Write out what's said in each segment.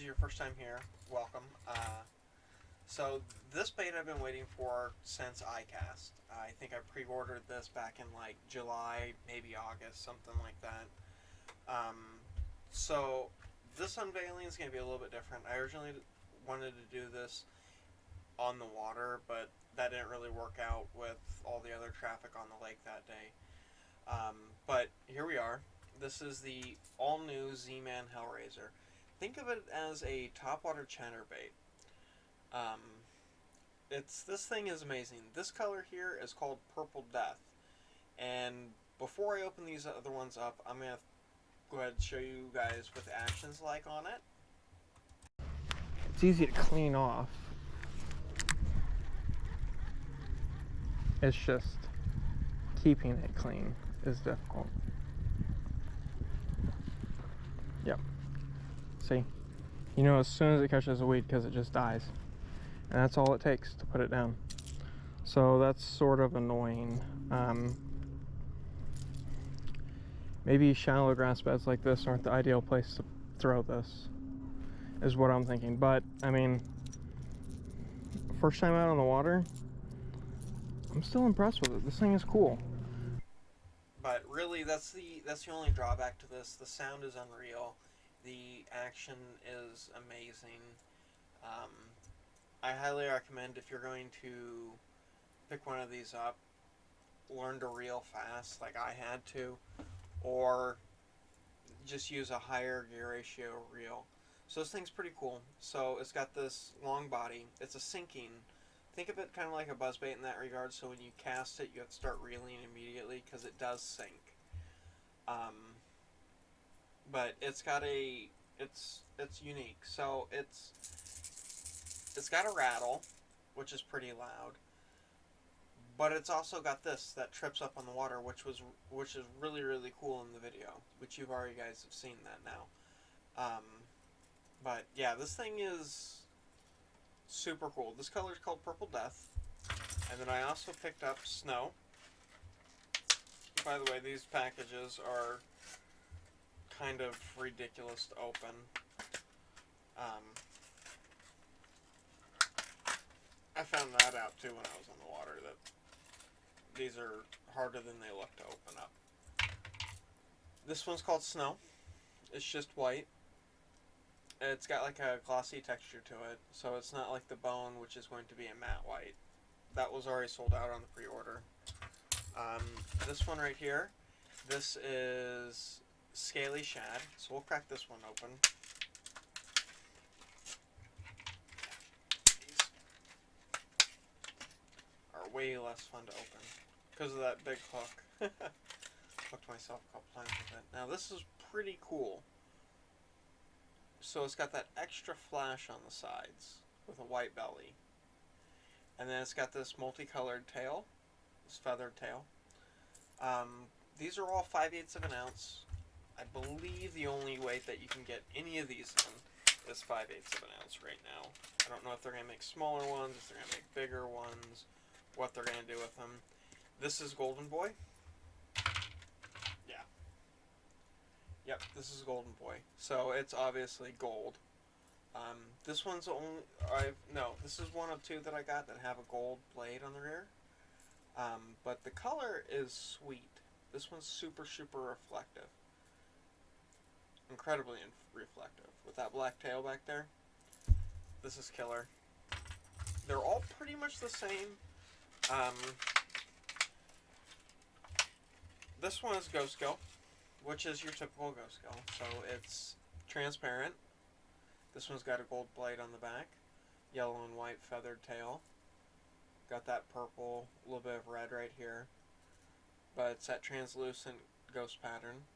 your first time here, welcome. So this bait I've been waiting for since iCast. I think I pre-ordered this back in like July, maybe August, something like that. Um, so this unveiling is going to be a little bit different. I originally wanted to do this on the water, but that didn't really work out with all the other traffic on the lake that day. But here we are. This is the all-new Z Man Hellraizer. Think of it as a topwater chatterbait. Um, this thing is amazing. This color here is called Purple Death. And before I open these other ones up, I'm going to go ahead and show you guys what the action's like on it. It's easy to clean off. It's just keeping it clean is difficult. Yep. See? You know as soon as it catches a weed because it just dies. And that's all it takes to put it down. So that's sort of annoying. Maybe shallow grass beds like this aren't the ideal place to throw this, is what I'm thinking. But, I mean, first time out on the water, I'm still impressed with it. This thing is cool. But really, that's the only drawback to this. The sound is unreal. The action is amazing. I highly recommend, if you're going to pick one of these up, learn to reel fast like I had to, or just use a higher gear ratio reel. So this thing's pretty cool. So it's got this long body. It's a sinking. Think of it kind of like a buzzbait in that regard. So when you cast it, you have to start reeling immediately because it does sink. But it's got it's unique. So it's got a rattle, which is pretty loud. But it's also got this that trips up on the water, which is really, really cool in the video, which you've already guys have seen that now. But yeah, this thing is super cool. This color is called Purple Death. And then I also picked up Snow. By the way, these packages are kind of ridiculous to open. I found that out too when I was on the water, that these are harder than they look to open up. This one's called Snow. It's just white. It's got like a glossy texture to it, so it's not like the bone, which is going to be a matte white. That was already sold out on the pre-order. This one right here, this is Scaly Shad, so we'll crack this one open. These are way less fun to open because of that big hook. Hooked myself a couple times with it. Now this is pretty cool. So it's got that extra flash on the sides with a white belly. And then it's got this multicolored tail, this feathered tail. These are all 5/8 of an ounce. I believe the only weight that you can get any of these in is 5/8 of an ounce right now. I don't know if they're going to make smaller ones, if they're going to make bigger ones, what they're going to do with them. This is Golden Boy. Yeah. Yep, this is Golden Boy. So it's obviously gold. This one's only... this is one of two that I got that have a gold blade on the rear. But the color is sweet. This one's super, super reflective. Incredibly reflective. With that black tail back there. This is killer. They're all pretty much the same. This one is Ghost Gill, which is your typical Ghost Gill. So it's transparent. This one's got a gold blade on the back. Yellow and white feathered tail. Got that purple, a little bit of red right here. But it's that translucent ghost pattern.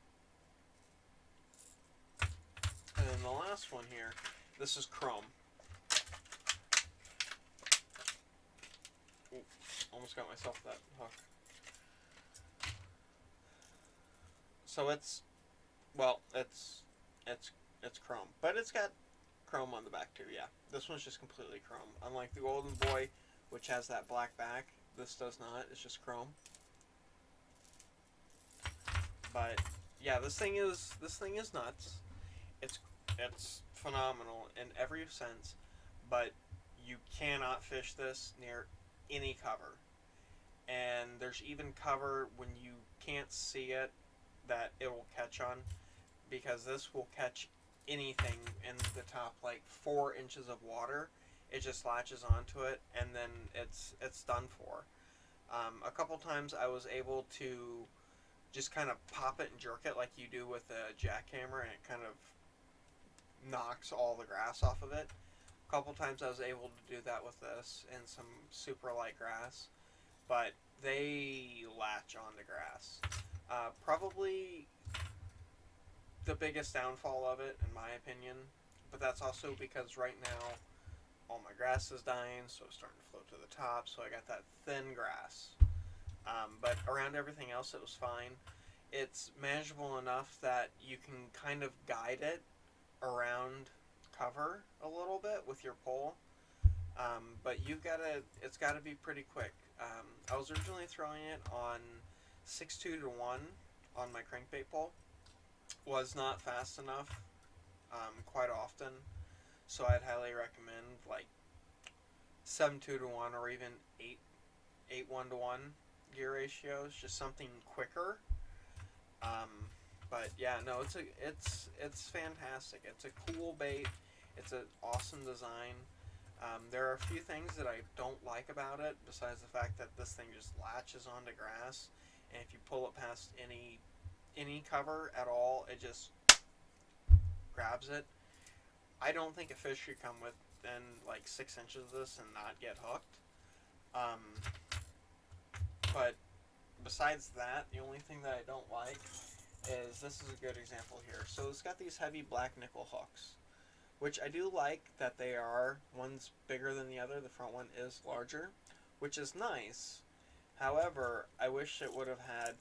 And then the last one here, this is Chrome. Ooh, almost got myself that hook. So it's chrome, but it's got chrome on the back too. Yeah, this one's just completely chrome. Unlike the Golden Boy, which has that black back, this does not. It's just chrome. But yeah, this thing is nuts. It's phenomenal in every sense, but you cannot fish this near any cover. And there's even cover when you can't see it that it will catch on, because this will catch anything in the top like 4 inches of water. It just latches onto it, and then it's done for. A couple times I was able to just kind of pop it and jerk it like you do with a jackhammer, and it kind of knocks all the grass off of it. A couple times I was able to do that with this in some super light grass, but they latch onto grass. Probably the biggest downfall of it, in my opinion, but that's also because right now all my grass is dying, so it's starting to float to the top, so I got that thin grass. But around everything else, it was fine. It's manageable enough that you can kind of guide it around cover a little bit with your pole. But it's got to be pretty quick. I was originally throwing it on 6.2 to 1 on my crankbait pole. Was not fast enough quite often, so I'd highly recommend like 7.2 to 1 or even 8.1 to 1 gear ratios, just something quicker. But yeah, no, it's fantastic. It's a cool bait. It's an awesome design. There are a few things that I don't like about it, besides the fact that this thing just latches onto grass, and if you pull it past any cover at all, it just grabs it. I don't think a fish should come within like 6 inches of this and not get hooked. But besides that, the only thing that I don't like is, this is a good example here. So it's got these heavy black nickel hooks, which I do like that they are. One's bigger than the other. The front one is larger, which is nice. However, I wish it would have had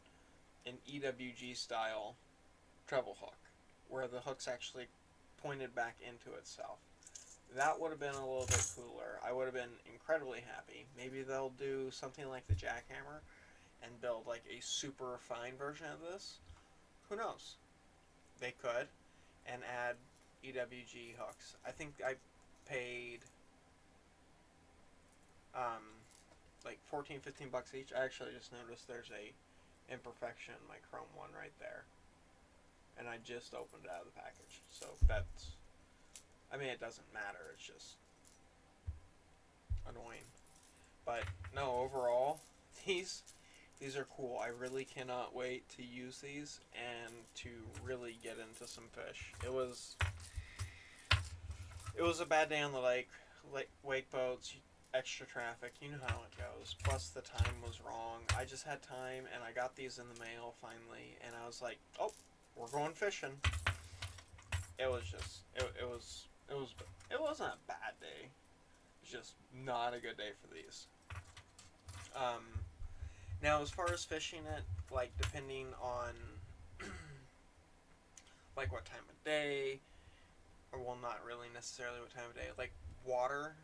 an EWG style treble hook, where the hook's actually pointed back into itself. That would have been a little bit cooler. I would have been incredibly happy. Maybe they'll do something like the jackhammer and build like a super refined version of this. Who knows? They could, and add EWG hooks. I think I paid like 14-15 bucks each. I actually just noticed there's a imperfection in my chrome one right there, and I just opened it out of the package, so that's, I mean, it doesn't matter, it's just annoying. But no, overall, these are cool. I really cannot wait to use these and to really get into some fish. It was a bad day on the lake, wake boats, extra traffic, you know how it goes. Plus the time was wrong. I just had time, and I got these in the mail finally, and I was like, oh, we're going fishing. It was just, it wasn't a bad day. It was just not a good day for these. Now, as far as fishing it, like, depending on like what time of day, or, well, not really necessarily what time of day, like water,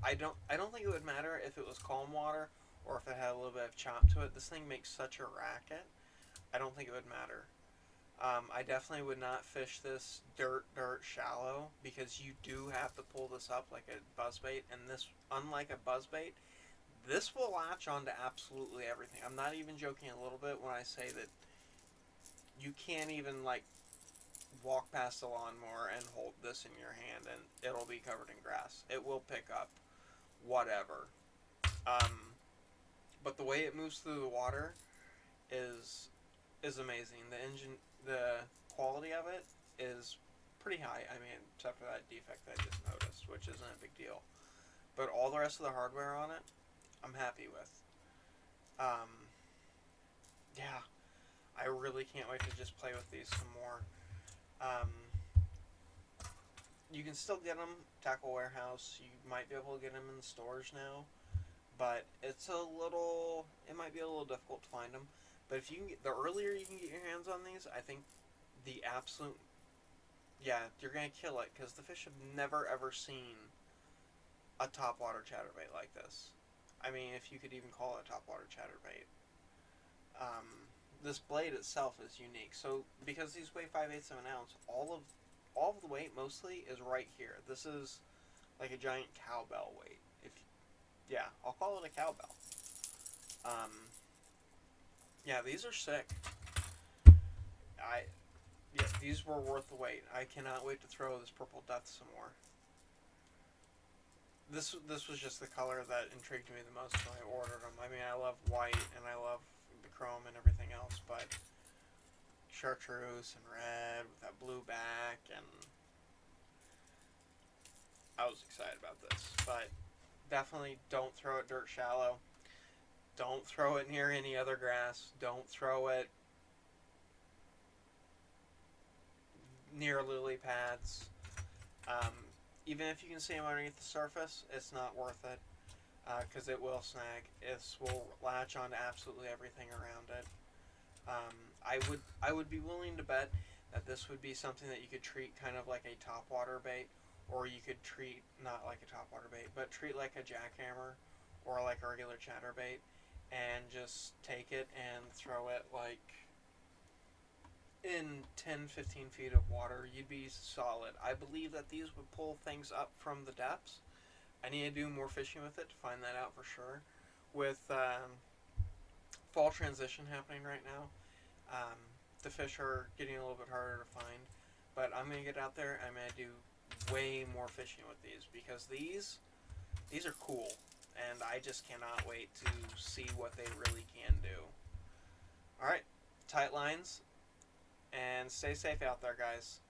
I don't think it would matter if it was calm water or if it had a little bit of chop to it. This thing makes such a racket. I don't think it would matter. I definitely would not fish this dirt shallow, because you do have to pull this up like a buzzbait, and this, unlike a buzzbait, this will latch onto absolutely everything. I'm not even joking a little bit when I say that you can't even like walk past a lawnmower and hold this in your hand and it'll be covered in grass. It will pick up whatever. But the way it moves through the water is amazing. The quality of it is pretty high. I mean, except for that defect that I just noticed, which isn't a big deal. But all the rest of the hardware on it, I'm happy with. Yeah, I really can't wait to just play with these some more. You can still get them Tackle Warehouse. You might be able to get them in the stores now, but it might be a little difficult to find them. But if you can the earlier you can get your hands on these, I think the absolute, you're gonna kill it, because the fish have never ever seen a topwater chatterbait like this. I mean, if you could even call it a topwater chatterbait. This blade itself is unique. So, because these weigh 5/8 of an ounce, all of all of the weight mostly is right here. This is like a giant cowbell weight. Yeah, I'll call it a cowbell. Um, yeah, these are sick. Yeah, these were worth the wait. I cannot wait to throw this Purple Death some more. This was just the color that intrigued me the most when I ordered them. I mean, I love white and I love the chrome and everything else, but chartreuse and red with that blue back, and I was excited about this. But definitely don't throw it dirt shallow. Don't throw it near any other grass. Don't throw it near lily pads. Even if you can see them underneath the surface, it's not worth it because it will snag. It will latch onto absolutely everything around it. I would be willing to bet that this would be something that you could treat kind of like a topwater bait, or you could treat not like a topwater bait, but treat like a jackhammer or like a regular chatterbait, and just take it and throw it like in 10-15 feet of water. You'd be solid. I believe that these would pull things up from the depths. I need to do more fishing with it to find that out for sure. With fall transition happening right now, the fish are getting a little bit harder to find, but I'm going to get out there. I'm going to do way more fishing with these because these are cool, and I just cannot wait to see what they really can do. Alright, tight lines, and stay safe out there, guys.